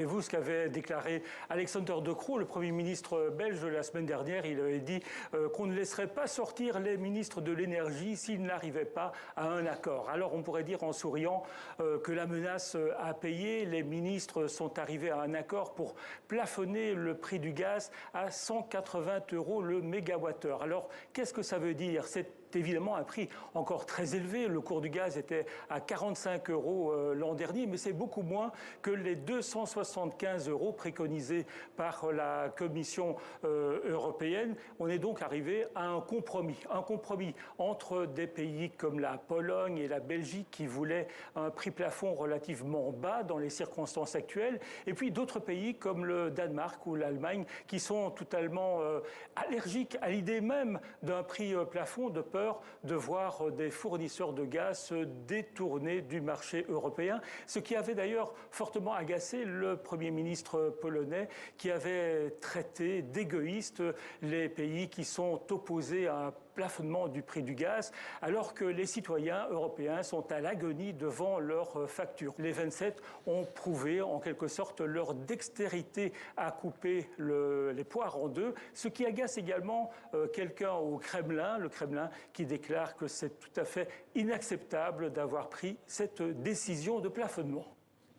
Et vous, ce qu'avait déclaré Alexander De Croo, le Premier ministre belge, la semaine dernière, il avait dit qu'on ne laisserait pas sortir les ministres de l'énergie s'ils n'arrivaient pas à un accord. Alors on pourrait dire en souriant que la menace a payé. Les ministres sont arrivés à un accord pour plafonner le prix du gaz à 180 € le mégawattheure. Alors qu'est-ce que ça veut dire? C'est évidemment un prix encore très élevé. Le cours du gaz était à 45 € l'an dernier, mais c'est beaucoup moins que les 275 € préconisés par la Commission européenne. On est donc arrivé à un compromis entre des pays comme la Pologne et la Belgique qui voulaient un prix plafond relativement bas dans les circonstances actuelles, et puis d'autres pays comme le Danemark ou l'Allemagne qui sont totalement allergiques à l'idée même d'un prix plafond, de peur de voir des fournisseurs de gaz se détourner du marché européen, ce qui avait d'ailleurs fortement agacé le Premier ministre polonais qui avait traité d'égoïstes les pays qui sont opposés à un plafonnement du prix du gaz, alors que les citoyens européens sont à l'agonie devant leurs factures. Les 27 ont prouvé en quelque sorte leur dextérité à couper les poires en deux, ce qui agace également quelqu'un au Kremlin, le Kremlin qui déclare que c'est tout à fait inacceptable d'avoir pris cette décision de plafonnement.